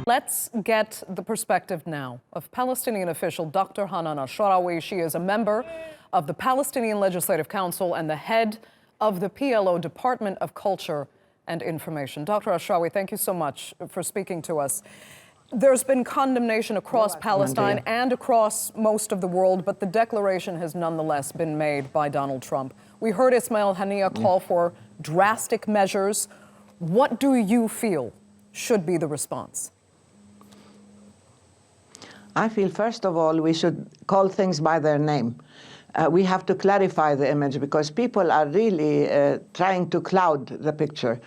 Let's get the perspective now of Palestinian official Dr. Hanan Ashrawi. She is a member of the Palestinian Legislative Council and the head of the PLO Department of Culture and Information. Dr. Ashrawi, thank you so much for speaking to us. There's been condemnation across Palestine and across most of the world, but the declaration has nonetheless been made by Donald Trump. We heard Ismail Haniya call for drastic measures. What do you feel should be the response? I feel, first of all, we should call things by their name. We have to clarify the image because people are really trying to cloud the picture.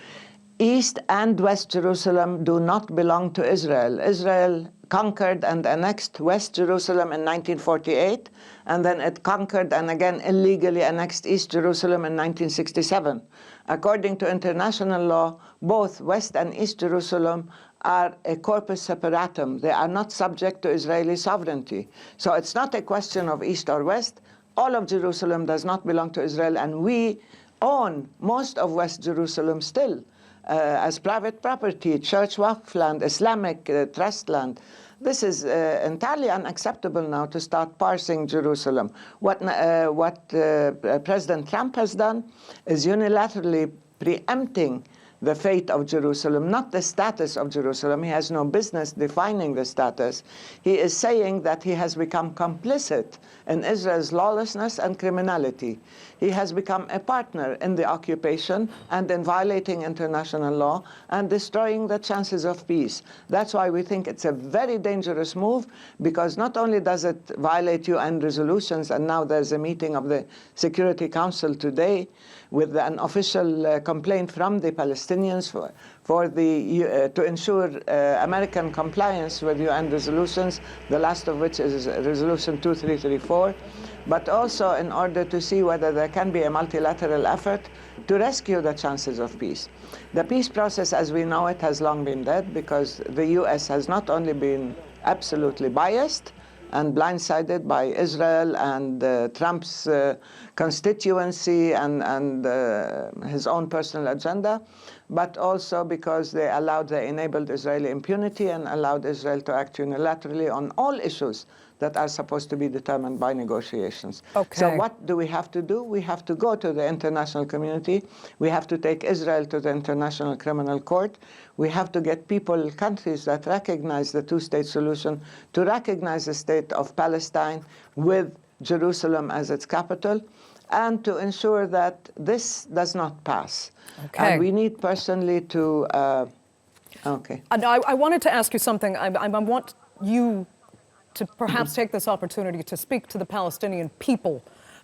East and West Jerusalem do not belong to Israel. Israel conquered and annexed West Jerusalem in 1948, and then it conquered and again illegally annexed East Jerusalem in 1967. According to international law, both West and East Jerusalem are a corpus separatum. They are not subject to Israeli sovereignty. So it's not a question of East or West. All of Jerusalem does not belong to Israel, and we own most of West Jerusalem still as private property, church waqf land, Islamic trust land. This is entirely unacceptable now to start parsing Jerusalem. What President Trump has done is unilaterally preempting the fate of Jerusalem, not the status of Jerusalem. He has no business defining the status. He is saying that he has become complicit in Israel's lawlessness and criminality. He has become a partner in the occupation and in violating international law and destroying the chances of peace. That's why we think it's a very dangerous move, because not only does it violate UN resolutions, and now there's a meeting of the Security Council today with an official complaint from the Palestinians to ensure American compliance with UN resolutions, the last of which is Resolution 2334, but also in order to see whether there can be a multilateral effort to rescue the chances of peace. The peace process as we know it has long been dead, because the US has not only been absolutely biased and blindsided by Israel and Trump's constituency and his own personal agenda, but also because they enabled Israeli impunity and allowed Israel to act unilaterally on all issues that are supposed to be determined by negotiations. Okay. So what do we have to do? We have to go to the international community. We have to take Israel to the International Criminal Court. We have to get countries that recognize the two-state solution to recognize the state of Palestine with Jerusalem as its capital, and to ensure that this does not pass. Okay. And we need personally to, okay. And I wanted to ask you something. I want you to perhaps take this opportunity to speak to the Palestinian people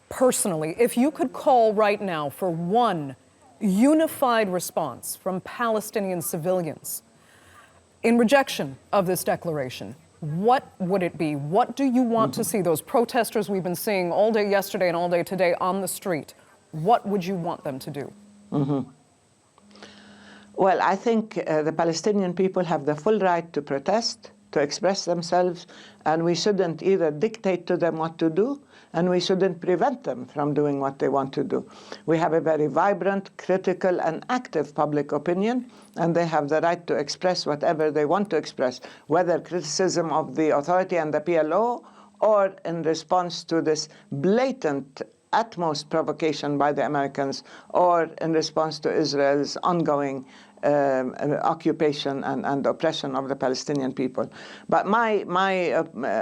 personally. If you could call right now for one unified response from Palestinian civilians in rejection of this declaration, what would it be? What do you want to see? Those protesters we've been seeing all day yesterday and all day today on the street, what would you want them to do? Well, I think the Palestinian people have the full right to protest, to express themselves, and we shouldn't either dictate to them what to do, and we shouldn't prevent them from doing what they want to do. We have a very vibrant, critical, and active public opinion, and they have the right to express whatever they want to express, whether criticism of the authority and the PLO, or in response to this blatant utmost provocation by the Americans, or in response to Israel's ongoing occupation and oppression of the Palestinian people. But my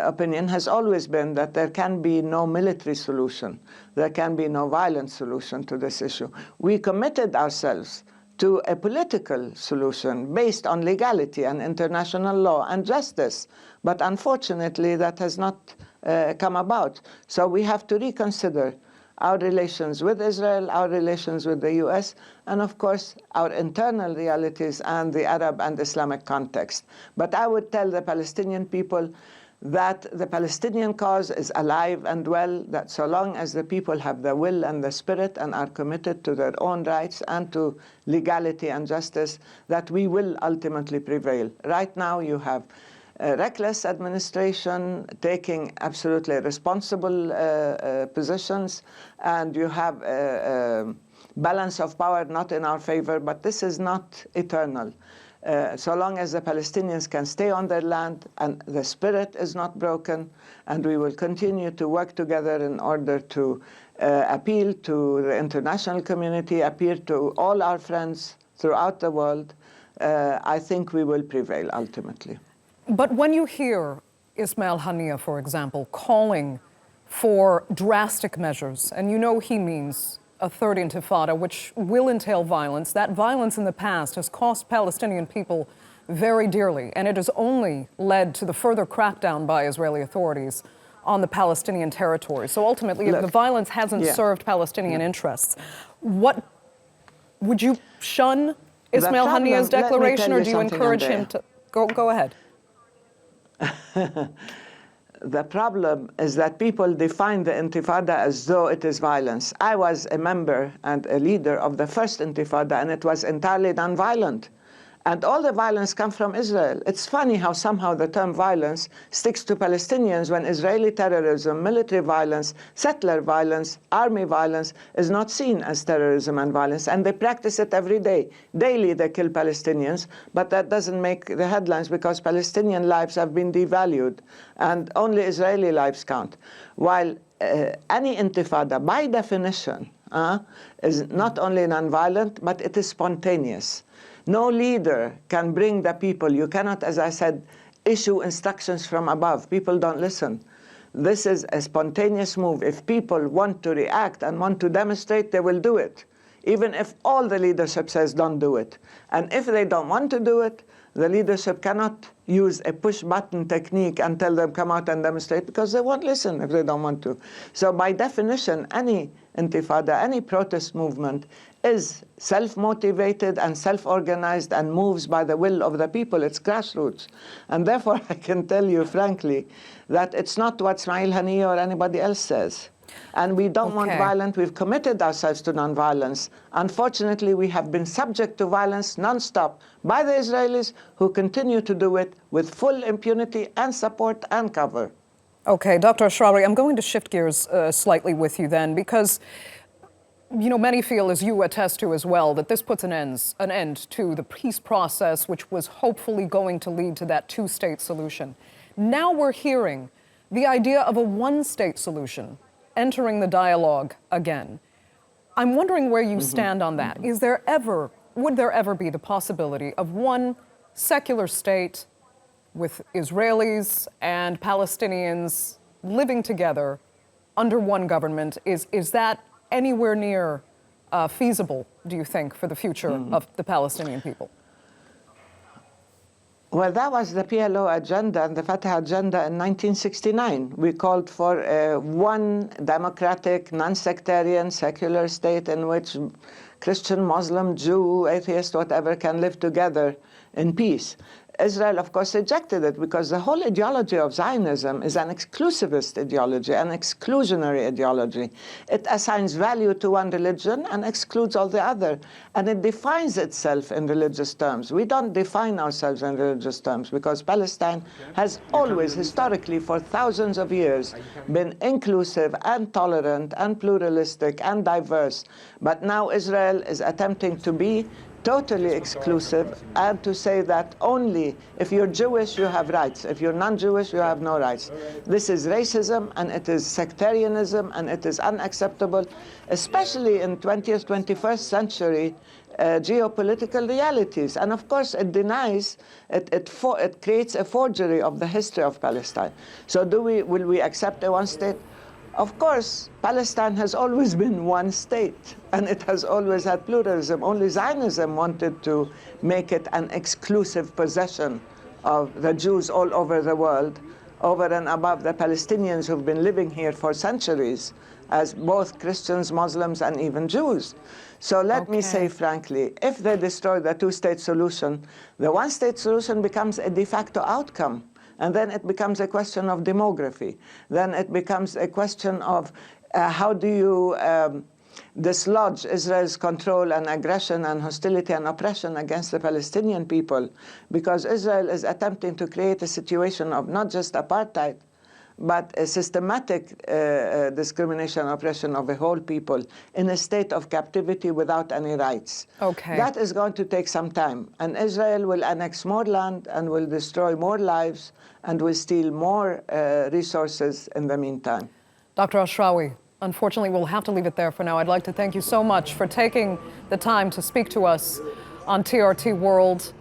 opinion has always been that there can be no military solution. There can be no violent solution to this issue. We committed ourselves to a political solution based on legality and international law and justice. But unfortunately, that has not come about. So we have to reconsider our relations with Israel, our relations with the US, and of course, our internal realities and the Arab and Islamic context. But I would tell the Palestinian people that the Palestinian cause is alive and well, that so long as the people have the will and the spirit and are committed to their own rights and to legality and justice, that we will ultimately prevail. Right now, you have reckless administration taking absolutely responsible positions, and you have a balance of power not in our favor, but this is not eternal. so long as the Palestinians can stay on their land and the spirit is not broken, and we will continue to work together in order to appeal to the international community, appeal to all our friends throughout the world, I think we will prevail ultimately. But when you hear Ismail Haniya, for example, calling for drastic measures, and you know he means a third intifada, which will entail violence. That violence in the past has cost Palestinian people very dearly, and it has only led to the further crackdown by Israeli authorities on the Palestinian territory. So ultimately, if the violence hasn't served Palestinian interests, what would you shun Ismail Haniya's declaration, or do you encourage him to go ahead? The problem is that people define the intifada as though it is violence. I was a member and a leader of the first intifada, and it was entirely non-violent. And all the violence comes from Israel. It's funny how somehow the term violence sticks to Palestinians when Israeli terrorism, military violence, settler violence, army violence is not seen as terrorism and violence. And they practice it every day. Daily they kill Palestinians, but that doesn't make the headlines because Palestinian lives have been devalued and only Israeli lives count. While any intifada, by definition, is not only non-violent, but it is spontaneous. No leader can bring the people. You cannot, as I said, issue instructions from above. People don't listen. This is a spontaneous move. If people want to react and want to demonstrate, they will do it, even if all the leadership says don't do it. And if they don't want to do it, the leadership cannot use a push-button technique and tell them come out and demonstrate, because they won't listen if they don't want to. So by definition, any intifada, any protest movement is self-motivated and self-organized and moves by the will of the people. It's grassroots. And therefore, I can tell you frankly that it's not what Ismail Haniya or anybody else says. And we don't want violence. We've committed ourselves to nonviolence. Unfortunately, we have been subject to violence nonstop by the Israelis, who continue to do it with full impunity and support and cover. Okay, Dr. Ashrawi, I'm going to shift gears slightly with you then, because many feel, as you attest to as well, that this puts an end to the peace process, which was hopefully going to lead to that two-state solution. Now we're hearing the idea of a one-state solution entering the dialogue again. I'm wondering where you stand on that. Would there ever be the possibility of one secular state with Israelis and Palestinians living together under one government? Is that anywhere near feasible, do you think, for the future of the Palestinian people? Well, that was the PLO agenda and the Fatah agenda in 1969. We called for one democratic, non-sectarian, secular state in which Christian, Muslim, Jew, atheist, whatever, can live together in peace. Israel, of course, rejected it because the whole ideology of Zionism is an exclusivist ideology, an exclusionary ideology. It assigns value to one religion and excludes all the other. And it defines itself in religious terms. We don't define ourselves in religious terms because Palestine has always, historically, for thousands of years, been inclusive and tolerant and pluralistic and diverse. But now Israel is attempting to be totally exclusive and to say that only if you're Jewish you have rights, if you're non-Jewish you have no rights. This is racism and it is sectarianism and it is unacceptable, especially in 20th, 21st century geopolitical realities. And of course it denies, it creates a forgery of the history of Palestine. So will we accept a one state? Of course, Palestine has always been one state, and it has always had pluralism. Only Zionism wanted to make it an exclusive possession of the Jews all over the world, over and above the Palestinians who've been living here for centuries, as both Christians, Muslims, and even Jews. So let me say frankly, if they destroy the two-state solution, the one-state solution becomes a de facto outcome. And then it becomes a question of demography. Then it becomes a question of how do you dislodge Israel's control and aggression and hostility and oppression against the Palestinian people, because Israel is attempting to create a situation of not just apartheid, but a systematic discrimination and oppression of a whole people in a state of captivity without any rights. Okay. That is going to take some time. And Israel will annex more land and will destroy more lives and will steal more resources in the meantime. Dr. Ashrawi, unfortunately, we'll have to leave it there for now. I'd like to thank you so much for taking the time to speak to us on TRT World.